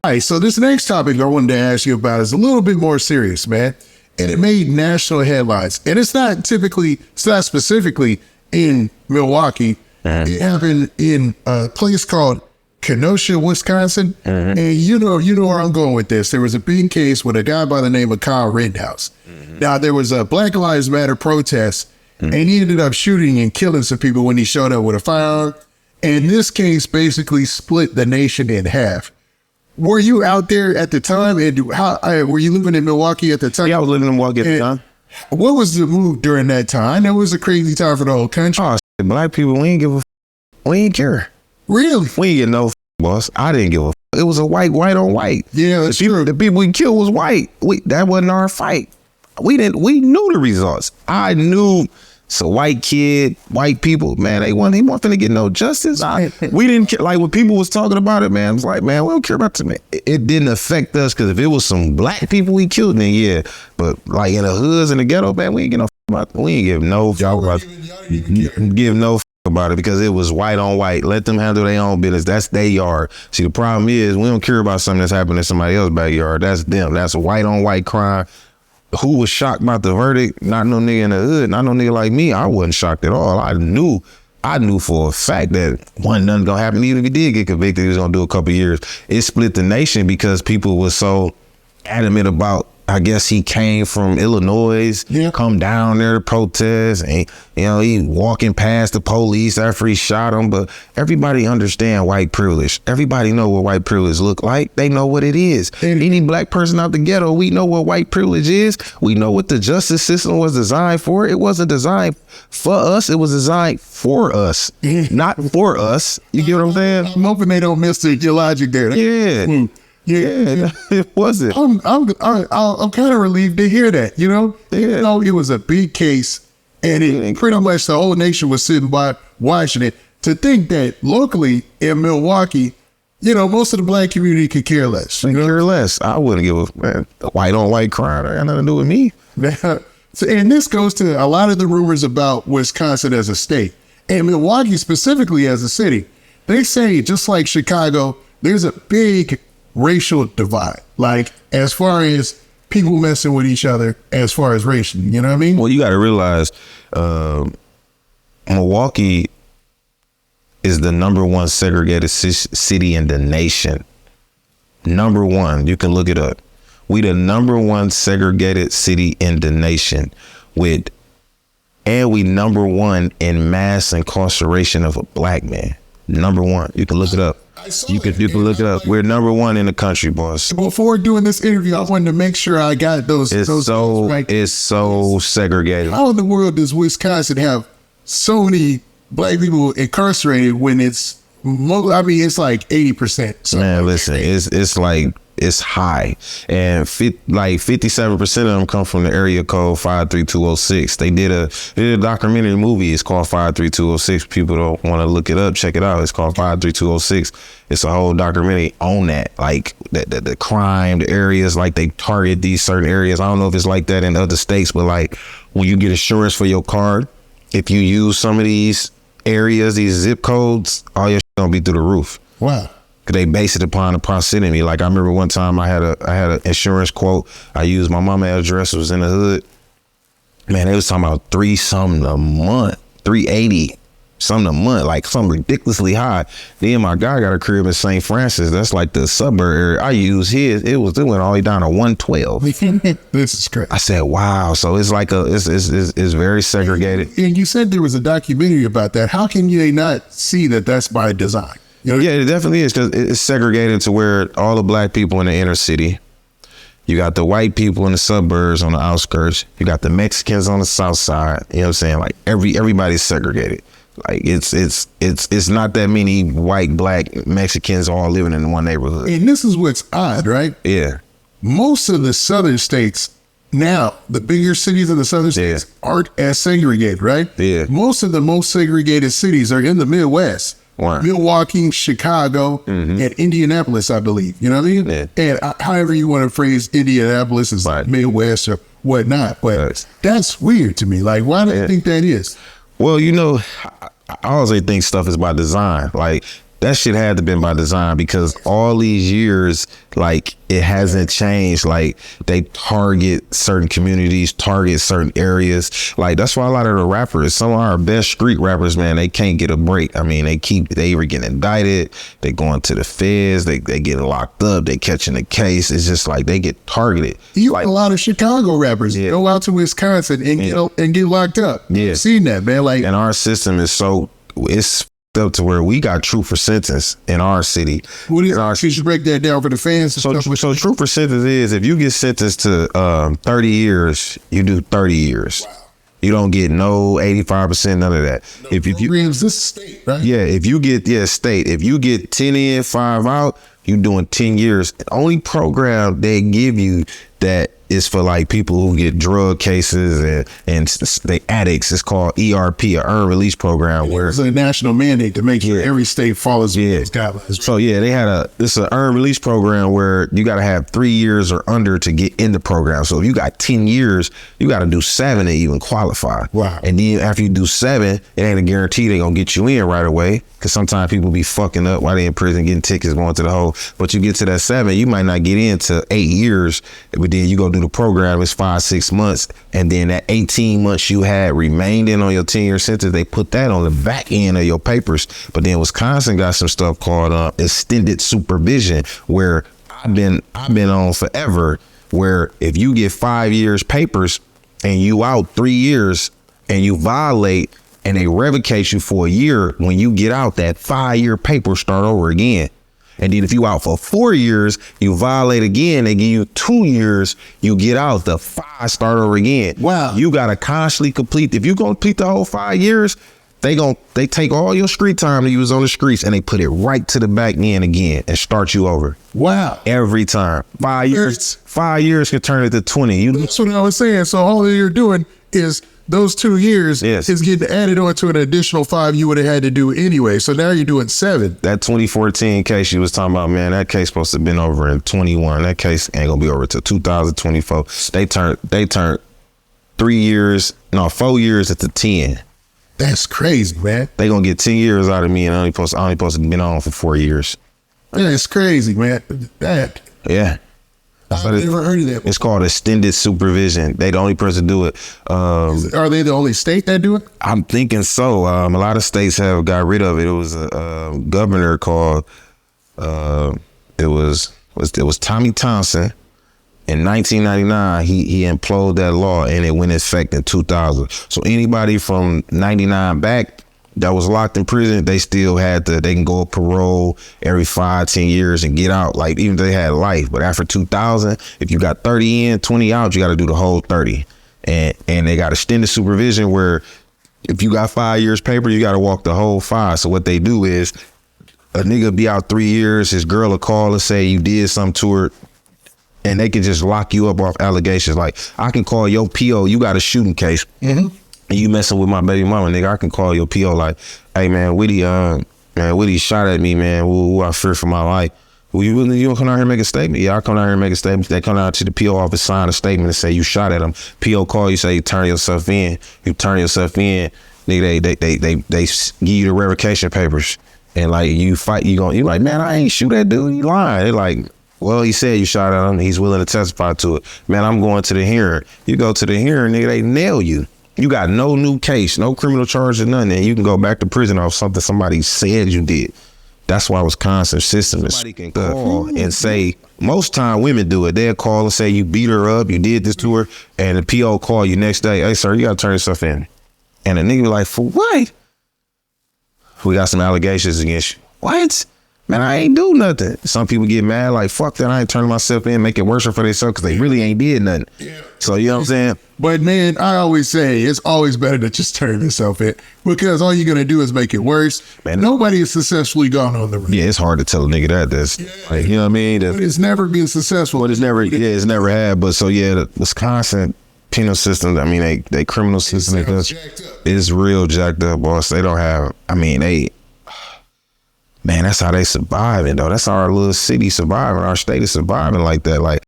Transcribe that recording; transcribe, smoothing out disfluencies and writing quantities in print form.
right, so this next topic I wanted to ask you about is a little bit more serious, man. And it made national headlines. And it's not specifically in Milwaukee. It happened in a place called Kenosha, Wisconsin. And you know where I'm going with this. There was a big case with a guy by the name of Kyle Rittenhouse. Now, there was a Black Lives Matter protest, and he ended up shooting and killing some people when he showed up with a firearm. And this case basically split the nation in half. Were you out there at the time? And how were you living in Milwaukee at the time? Yeah, I was living in Milwaukee at the time. What was the move during that time? I know it was a crazy time for the whole country. Oh, shit, black people, we ain't give a f. We ain't care. Really? We ain't get no f, boss. I didn't give a f. It was a white on white. Yeah, that's true. The people we killed was white. That wasn't our fight. We knew the results. I knew it's a white kid, white people, man, he wasn't finna get no justice. We didn't care. Like, when people was talking about it, man, I was like, man, we don't care about it. It didn't affect us, because if it was some black people we killed, then yeah. But like in the hoods, in the ghetto, man, we ain't get no f about it. We ain't give no f about it. Give no f about it, because it was white on white. Let them handle their own business. That's their yard. See, the problem is we don't care about something that's happening in somebody else's backyard. That's them. That's a white on white crime. Who was shocked about the verdict? Not no nigga in the hood. Not no nigga like me. I wasn't shocked at all. I knew for a fact that nothing gonna happen. Even if he did get convicted, he was gonna do a couple years. It split the nation because people were so adamant about, I guess he came from Illinois, come down there to protest, and he walking past the police after he shot him. But everybody understand white privilege. Everybody know what white privilege look like. They know what it is. Any black person out the ghetto, we know what white privilege is. We know what the justice system was designed for. It wasn't designed for us. It was designed for us, not for us. You get what I'm saying? I'm hoping they don't miss your logic there. Yeah. Yeah, it wasn't. I'm kind of relieved to hear that, Yeah. It was a big case, and pretty much the whole nation was sitting by watching it. To think that locally in Milwaukee, most of the black community could care less. Care less. I wouldn't give a white on white crime. That got nothing to do with me. And this goes to a lot of the rumors about Wisconsin as a state, and Milwaukee specifically as a city. They say, just like Chicago, there's a big racial divide, like as far as people messing with each other, as far as racial, you know what I mean? Well, you got to realize Milwaukee is the #1 segregated city in the nation. #1, you can look it up. We the #1 segregated city in the nation, and we #1 in mass incarceration of a black man. #1, you can look it up. You can look it up. We're #1 in the country, boss. Before doing this interview, I wanted to make sure I got those. It's so segregated. How in the world does Wisconsin have so many black people incarcerated when it's like 80%? Man, listen, it's like, it's high, and 57% of them come from the area code 53206. They did a documentary movie. It's called 53206. People don't want to look it up. Check it out. It's called 53206. It's a whole documentary on that, like the crime, the areas, like they target these certain areas. I don't know if it's like that in other states, but like when you get insurance for your car, if you use some of these areas, these zip codes, all your shit gonna be through the roof. Wow. They base it upon the proximity. Like I remember one time I had an insurance quote. I used my mama address, was in the hood. Man, they was talking about $3-something a month, $380 something a month, like something ridiculously high. Then my guy got a crib in St. Francis. That's like the suburb area. I used his. It went all the way down to $112. This is crazy. I said, wow. So it's like it's very segregated. And you said there was a documentary about that. How can they not see that that's by design? Yeah, it definitely is, because it's segregated to where all the black people in the inner city, you got the white people in the suburbs on the outskirts, you got the Mexicans on the south side. You know what I'm saying? Like everybody's segregated. Like it's not that many white, black, Mexicans all living in one neighborhood. And this is what's odd, right? Yeah. Most of the southern states now, the bigger cities of the southern states aren't as segregated, right? Yeah. Most of the most segregated cities are in the Midwest. Wow. Milwaukee, Chicago, and Indianapolis, I believe. You know what I mean? Yeah. And however you want to phrase Indianapolis is Midwest or whatnot. But that's weird to me. Like, why do you think that is? Well, I always think stuff is by design. Like, that shit had to been by design, because all these years, like, it hasn't changed. Like, they target certain communities, target certain areas. Like, that's why a lot of the rappers, some of our best street rappers, man, they can't get a break. I mean, they either getting indicted, they going to the feds, they getting locked up, they catching a case. It's just like they get targeted. You like a lot of Chicago rappers go out to Wisconsin and get locked up. Yeah. I've seen that, man. Like, and our system is it's up to where we got true for sentence in our city. what do you should break that down for the fans? So true for sentence is, if you get sentenced to 30 years, you do 30 years. Wow. You don't get no 85%, none of that. No if you this is state, right? Yeah, if you get state. If you get 10 in, 5 out, you doing 10 years. The only program they give you that is for like people who get drug cases and they addicts. It's called ERP, or Earned Release Program, where it's a national mandate to make sure every state follows those guidelines. So yeah, they had it's an Earned Release Program where you got to have 3 years or under to get in the program. So if you got 10 years, you got to do 7 to even qualify. Wow. And then after you do 7, it ain't a guarantee they're gonna get you in right away, because sometimes people be fucking up while they in prison, getting tickets, going to the hole. But you get to that 7, you might not get into 8 years, but then you go do the program. It's 5-6 months, and then that 18 months you had remained in on your 10-year sentence, they put that on the back end of your papers. But then Wisconsin got some stuff called extended supervision, where I've been on forever, where if you get 5 years papers and you out 3 years and you violate and they revocate you for a year, when you get out, that 5-year paper start over again. And then if you out for 4 years, you violate again, they give you 2 years, you get out, the 5 start over again. Wow. You gotta constantly complete. If you gonna complete the whole 5 years, they take all your street time that you was on the streets and they put it right to the back end again and start you over. Wow. Every time. 5 years. 5 years can turn it to 20. That's what I was saying. So all you're doing is those 2 years is getting added on to an additional 5 you would have had to do anyway. So now you're doing 7. That 2014 case you was talking about, man, that case supposed to have been over in 21. That case ain't gonna be over till 2024. They turned 4 years into 10. That's crazy, man. They gonna get 10 years out of me, and I only supposed to have been on for 4 years. That's crazy, man. Yeah. I've never heard of that. It's called extended supervision. They the only person do it. Are they the only state that do it? I'm thinking so. A lot of states have got rid of it. It was a governor called it was Tommy Thompson. In 1999, he imploded that law, and it went in effect in 2000. So anybody from 99 back that was locked in prison, they still they can go parole every 5-10 years and get out. Like, even if they had life. But after 2000, if you got 30 in, 20 out, you got to do the whole 30. And they got extended supervision, where if you got 5 years paper, you got to walk the whole 5. So what they do is, a nigga be out 3 years, his girl will call and say you did something to her, and they can just lock you up off allegations. Like, I can call your PO, you got a shooting case. Mm-hmm. And you messing with my baby mama, nigga, I can call your PO like, hey, man, Whitty shot at me, man. Ooh, I fear for my life. Well, you gonna come out here and make a statement? Yeah, I'll come out here and make a statement. They come out to the PO office, sign a statement and say you shot at him. PO call you, say you turn yourself in. You turn yourself in, nigga, they give you the revocation papers. And like, you fight, you like, man, I ain't shoot that dude, he lying. They like, well, he said you shot at him. He's willing to testify to it. Man, I'm going to the hearing. You go to the hearing, nigga, they nail you. You got no new case, no criminal charge or nothing, and you can go back to prison off something somebody said you did. That's why Wisconsin system is. Somebody can call and say, most time women do it. They'll call and say you beat her up, you did this to her, and the PO call you next day, hey, sir, you got to turn yourself in. And the nigga be like, for what? We got some allegations against you. What? Man, I ain't do nothing. Some people get mad, like, fuck that, I ain't turning myself in, make it worse for themselves, because they really ain't did nothing. Yeah. So, you know what I'm saying? But, man, I always say it's always better to just turn yourself in, because all you're going to do is make it worse. Man, nobody has successfully gone on the road. Yeah, it's hard to tell a nigga that's, like, you know what I mean? But it's never been successful. But it's never had. But, so, yeah, the Wisconsin penal system, I mean, they criminal system is real jacked up, boss. They don't have, I mean, man, that's how they surviving, though. That's how our little city surviving. Our state is surviving like that. Like,